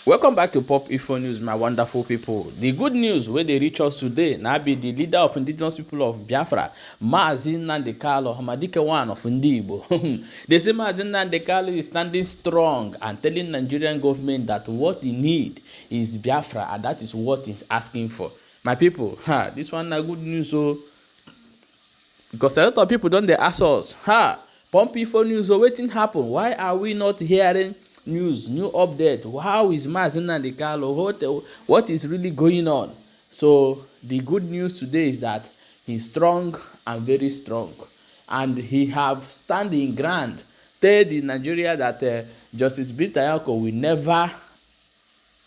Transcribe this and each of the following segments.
Welcome back to Pop Info News, my wonderful people. The good news where they reach us today now be the leader of indigenous people of Biafra, Mazi Nnamdi Kanu, Hamadike one of Ndibo. They say Mazi Nnamdi Kanu is standing strong and telling Nigerian government that what he need is Biafra, and that is what he's asking for. My people, this one na good news, so because a lot of people don't they ask us, Pop Info News, so wetin happen? Why are we not hearing news, new update? How is Mazi Nnamdi Kanu? What is really going on? So the good news today is that he's strong and very strong, and he have standing ground. Tell the Nigeria that Justice Bitayako will never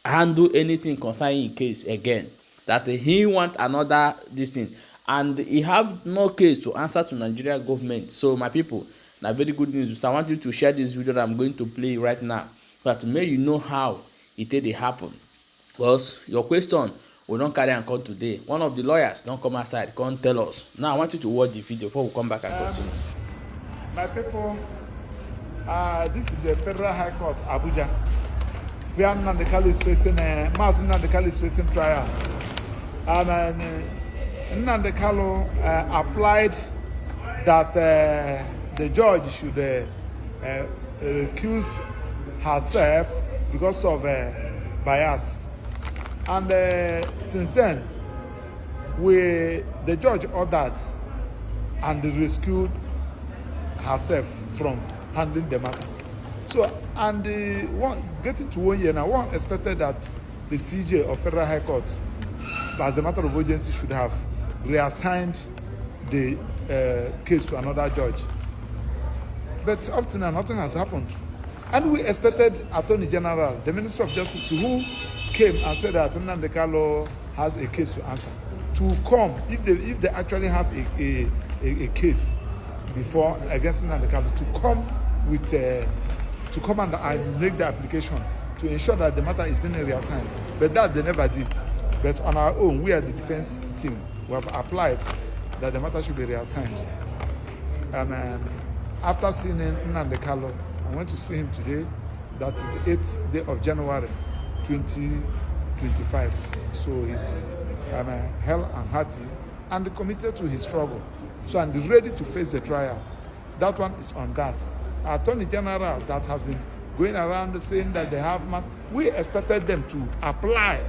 handle anything concerning his case again. That he want another this thing, and he have no case to answer to Nigeria government. So my people, na very good news. So I want you to share this video that I'm going to play right now, so that may you know how it did happen. Because your question we don't carry and come today. One of the lawyers don't come outside, come tell us. Now I want you to watch the video before we come back and continue. My people, this is the Federal High Court, Abuja, where Nnamdi Kanu is facing Mazi Nnamdi Kanu is facing trial. And Nnamdi Kanu applied that the judge should recuse herself because of bias. And since then, the judge ordered and rescued herself from handling the matter. So, and getting to 1 year now, one expected that the CJ of Federal High Court, as a matter of urgency, should have reassigned the case to another judge. But up to now, nothing has happened. And we expected Attorney General, the Minister of Justice, who came and said that Nnamdi Kanu has a case to answer, to come, if they actually have a case before against Nnamdi Kanu, to come with to come and make the application to ensure that the matter is being reassigned. But that they never did. But on our own, we are the defense team. We have applied that the matter should be reassigned. And after seeing Nnamdi Kanu, I went to see him today. That is 8th day of January 2025. So he's hell and hearty and committed to his struggle. So I'm ready to face the trial. That one is on that. Attorney General that has been going around saying that they have we expected them to apply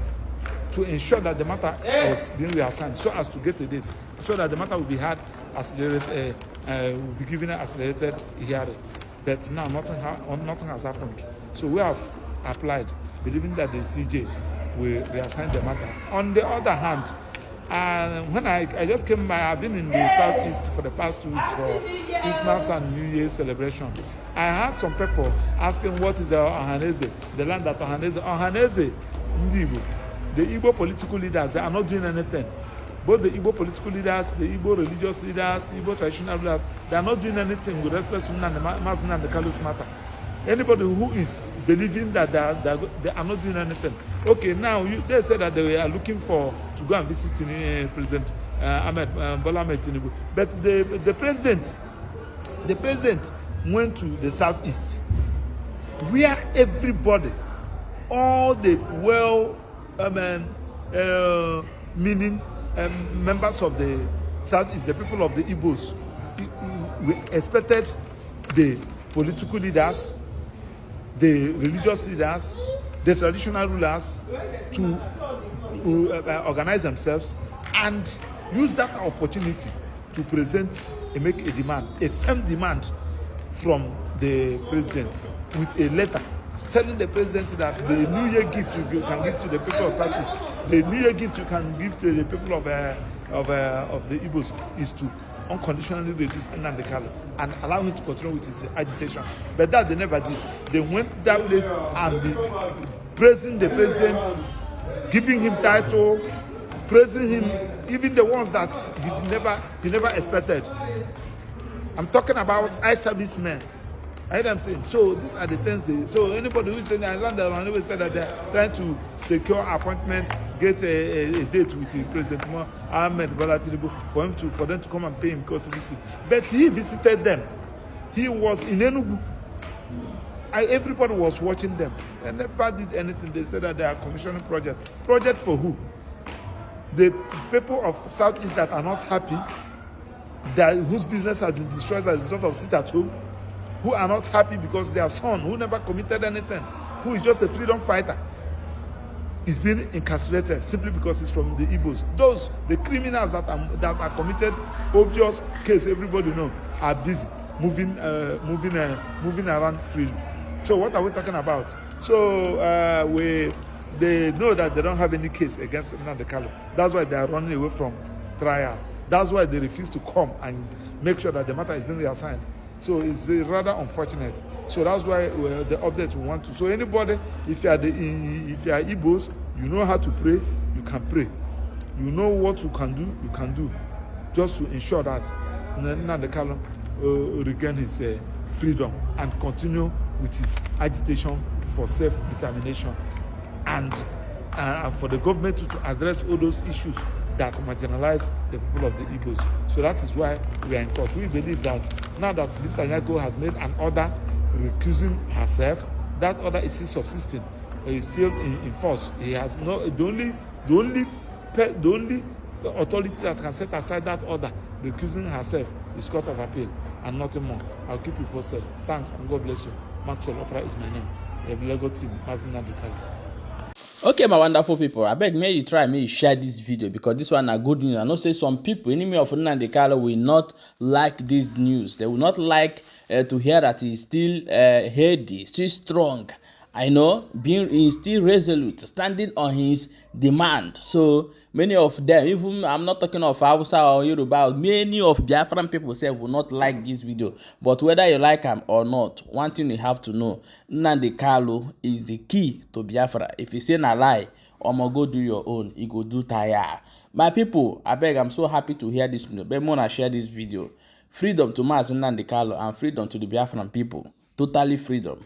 to ensure that the matter was being reassigned, so as to get a date, so that the matter will be had accelerated, will be given an accelerated hearing. But now nothing has happened. So we have applied, believing that the CJ will reassign the matter. On the other hand, when I just came by, I've been in the Southeast for the past 2 weeks for Christmas and New Year's celebration. I had some people asking what is Ohaneze, the land that Ohaneze, Ndibo. The Igbo political leaders, they are not doing anything. Both the Igbo political leaders, the Igbo religious leaders, Igbo traditional leaders, they are not doing anything with respect to Mazi Nnamdi Kanu's matter. Anybody who is believing that they are not doing anything. Okay, now they said that they are looking to go and visit President Bola Ahmed Tinubu. But the president went to the Southeast, where everybody, all the meaning members of the Southeast, the people of the Igbos, we expected the political leaders, the religious leaders, the traditional rulers to organize themselves and use that opportunity to present and make a demand, a firm demand from the president with a letter telling the president that the New Year gift you can give to the people of Southeast, the New Year gift you can give to the people of the Igbos is to unconditionally release Nnamdi Kanu and allow him to continue with his agitation. But that they never did. They went that place and praising the president, giving him title, praising him, even the ones that he never expected. I'm talking about eye-servicemen. I heard them saying, so these are the things so anybody who is saying, I learned that one always said that they're trying to secure appointment, get a date with the President Ahmed Bola Tinubu for them to come and pay him because visit. But he visited them. He was in Enugu. Everybody was watching them. They never did anything. They said that they are commissioning project. Project for who? The people of Southeast that are not happy, that whose business has been destroyed as a result of sit at home, who are not happy because their son, who never committed anything, who is just a freedom fighter, is being incarcerated simply because he's from the Igbos. Those, the criminals that are committed, obvious case everybody know, are busy moving around freely. So what are we talking about? So they know that they don't have any case against Nnamdi Kanu. That's why they are running away from trial. That's why they refuse to come and make sure that the matter is being reassigned. So it's rather unfortunate. So that's why the update we want to. So anybody, if you are Igbos, you know how to pray, you can pray. You know what you can do, just to ensure that Nnamdi Kanu regain his freedom and continue with his agitation for self-determination, and for the government to address all those issues that marginalize the people of the Igbos. So that is why we are in court. We believe that now that Netanyahu has made an order recusing herself, that order is still subsisting, is still in force. He has no the only authority that can set aside that order recusing herself is Court of Appeal and nothing more. I'll keep you posted. Thanks and God bless you. Maxwell Opera is my name. A Lego team, Mazi Nnamdi Kanu. Okay, my wonderful people, I beg may you share this video, because this one are good news. I know say some people, enemy of Nnamdi Kanu, will not like this news. They will not like to hear that he's still heady, still strong. I know, he's still resolute, standing on his demand. So many of them, even I'm not talking of Hausa or Yoruba, many of Biafran people say will not like this video. But whether you like them or not, one thing you have to know, Nnamdi Kanu is the key to Biafra. If you say a lie, go do your own, you go do tire. My people, I beg, I'm so happy to hear this news. But more share this video. Freedom to Mazi Nnamdi Kanu and freedom to the Biafran people. Totally freedom.